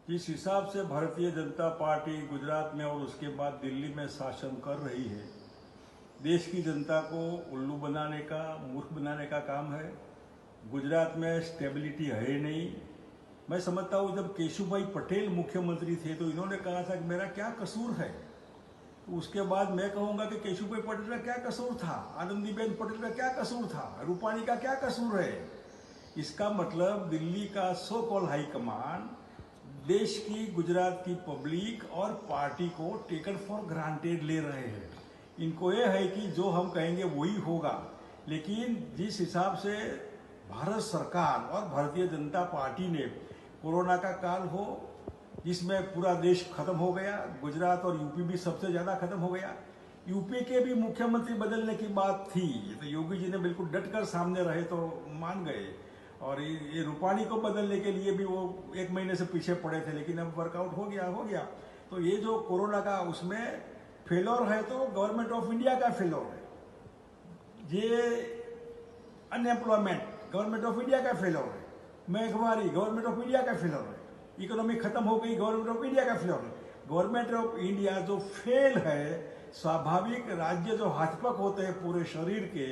जिस हिसाब से भारतीय जनता पार्टी गुजरात में और उसके बाद दिल्ली में शासन कर रही है, देश की जनता को उल्लू बनाने का, मूर्ख बनाने का काम है। गुजरात में स्टेबिलिटी है नहीं। मैं समझता हूँ जब केशुभाई पटेल मुख्यमंत्री थे तो इन्होंने कहा था कि मेरा क्या कसूर है। तो उसके बाद मैं कहूँगा कि केशुभाई पटेल का क्या कसूर था, आनंदीबेन पटेल का क्या कसूर था, रूपाणी का क्या कसूर है। इसका मतलब दिल्ली का सो कॉल हाईकमान देश की, गुजरात की पब्लिक और पार्टी को टेकन फॉर ग्रांटेड ले रहे हैं। इनको ये है कि जो हम कहेंगे वही होगा। लेकिन जिस हिसाब से भारत सरकार और भारतीय जनता पार्टी ने कोरोना का काल हो जिसमें पूरा देश खत्म हो गया, गुजरात और यूपी भी सबसे ज्यादा खत्म हो गया। यूपी के भी मुख्यमंत्री बदलने की बात थी तो योगी जी ने बिल्कुल डटकर सामने रहे तो मान गए, और ये रूपाणी को बदलने के लिए भी वो 1 महीने से पीछे पड़े थे, लेकिन अब वर्कआउट हो गया। तो ये जो कोरोना का उसमें फेलोर है तो गवर्नमेंट ऑफ इंडिया का फेलोर है। ये अनएम्प्लॉयमेंट गवर्नमेंट ऑफ इंडिया का फेलोर है। महंगाई गवर्नमेंट ऑफ इंडिया का फेलोर है। इकोनॉमी खत्म हो गई, गवर्नमेंट ऑफ इंडिया का फेलोर है। गवर्नमेंट ऑफ इंडिया जो फेल है, स्वाभाविक राज्य जो हतपक होते हैं पूरे शरीर के,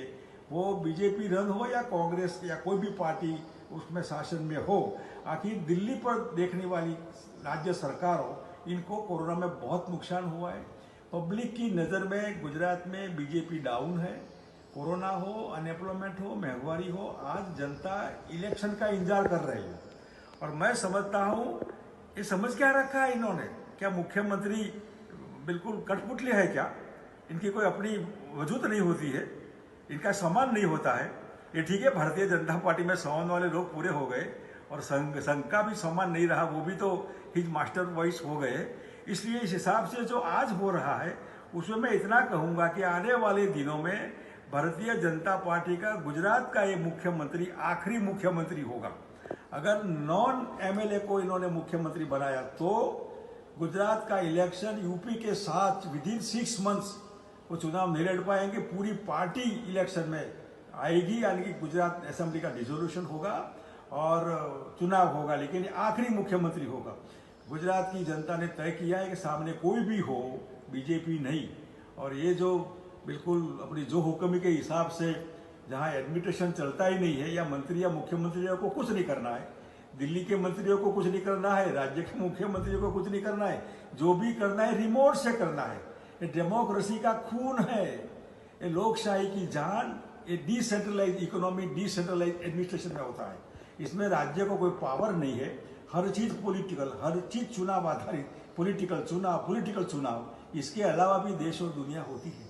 वो बीजेपी रन हो या कांग्रेस या कोई भी पार्टी उसमें शासन में हो, आखिर दिल्ली पर देखने वाली राज्य सरकारों, इनको कोरोना में बहुत नुकसान हुआ है। पब्लिक की नज़र में गुजरात में बीजेपी डाउन है। कोरोना हो, अनएम्प्लॉयमेंट हो, महंगाई हो, आज जनता इलेक्शन का इंतजार कर रही है। और मैं समझता हूँ ये समझ क्या रखा है इन्होंने, क्या मुख्यमंत्री बिल्कुल कठपुतली है क्या? इनकी कोई अपनी वजूद नहीं होती है, इनका सम्मान नहीं होता है। ये ठीक है, भारतीय जनता पार्टी में सम्मान वाले लोग पूरे हो गए और संघ का भी सम्मान नहीं रहा, वो भी तो हिज मास्टर वॉइस हो गए। इसलिए इस हिसाब से जो आज हो रहा है उसमें मैं इतना कहूँगा कि आने वाले दिनों में भारतीय जनता पार्टी का गुजरात का ये मुख्यमंत्री आखिरी मुख्यमंत्री होगा। अगर नॉन एमएलए को इन्होंने मुख्यमंत्री बनाया तो गुजरात का इलेक्शन यूपी के साथ विदिन 6 मंथ्स वो चुनाव नहीं लड़ पाएंगे। पूरी पार्टी इलेक्शन में आएगी, यानी कि गुजरात असेंबली का डिसोल्यूशन होगा और चुनाव होगा, लेकिन आखिरी मुख्यमंत्री होगा। गुजरात की जनता ने तय किया है कि सामने कोई भी हो, बीजेपी नहीं। और ये जो बिल्कुल अपनी जो हुक्म के हिसाब से जहाँ एडमिनिस्ट्रेशन चलता ही नहीं है, या मंत्री या मुख्यमंत्रियों को कुछ नहीं करना है, दिल्ली के मंत्रियों को कुछ नहीं करना है, राज्य के मुख्यमंत्रियों को कुछ नहीं करना है, जो भी करना है रिमोट से करना है। ये डेमोक्रेसी का खून है, ये लोकशाही की जान, ये डिसेंट्रलाइज इकोनॉमी, डिसेंट्रलाइज एडमिनिस्ट्रेशन में होता है। इसमें राज्य को कोई पावर नहीं है, हर चीज पॉलिटिकल, हर चीज चुनाव आधारित, पॉलिटिकल चुनाव। इसके अलावा भी देश और दुनिया होती है।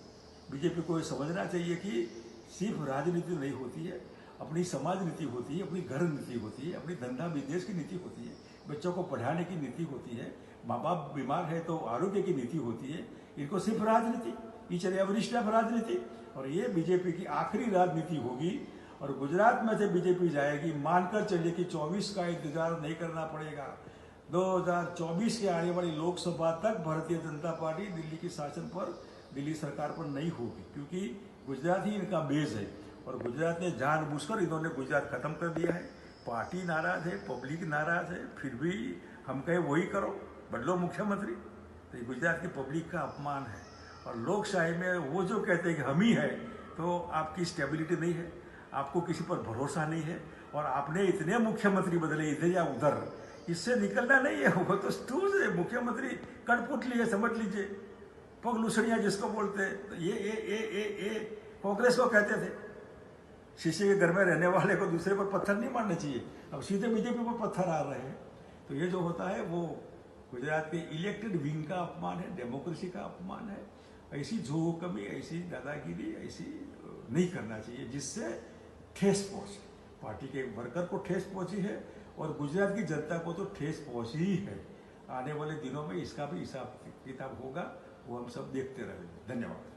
बीजेपी को ये समझना चाहिए कि सिर्फ राजनीति नहीं होती है, अपनी समाज नीति होती है, अपनी घर नीति होती है, अपनी धंधा विदेश की नीति होती है, बच्चों को पढ़ाने की नीति होती है, माँ बाप बीमार है तो आरोग्य की नीति होती है। इनको सिर्फ राजनीति, ईच एंड एवरी स्टेप राजनीति, और ये बीजेपी की आखिरी राजनीति होगी। और गुजरात में से बीजेपी जाएगी, मानकर चलिए कि 24 का इंतजार नहीं करना पड़ेगा। 2024 के आने वाली लोकसभा तक भारतीय जनता पार्टी दिल्ली की शासन पर, दिल्ली सरकार पर नहीं होगी, क्योंकि गुजरात ही इनका बेस है। और गुजरात ने जानबूझकर इन्होंने गुजरात खत्म कर दिया है। पार्टी नाराज है, पब्लिक नाराज है, फिर भी हम कहे वही करो, बदलो मुख्यमंत्री। तो ये गुजरात की पब्लिक का अपमान है। और लोकशाही में वो जो कहते हैं कि हम ही है, तो आपकी स्टेबिलिटी नहीं है, आपको किसी पर भरोसा नहीं है, और आपने इतने मुख्यमंत्री बदले इधर या उधर, इससे निकलना नहीं है। वो तो स्टूज है, मुख्यमंत्री कठपुतली है, समझ लीजिए, पगलूसड़ियाँ जिसको बोलते हैं। तो ये कांग्रेस को कहते थे शीशे के घर में रहने वाले को दूसरे पर पत्थर नहीं मारने चाहिए, अब सीधे बीजेपी पर पत्थर आ रहे हैं। तो ये जो होता है वो गुजरात के इलेक्टेड विंग का अपमान है, डेमोक्रेसी का अपमान है। ऐसी जो कमी, ऐसी दादागिरी ऐसी नहीं करना चाहिए जिससे ठेस पहुंचे। पार्टी के वर्कर को ठेस पहुंची है और गुजरात की जनता को तो ठेस पहुंची ही है। आने वाले दिनों में इसका भी हिसाब किताब होगा, वो हम सब देखते रहेंगे। धन्यवाद।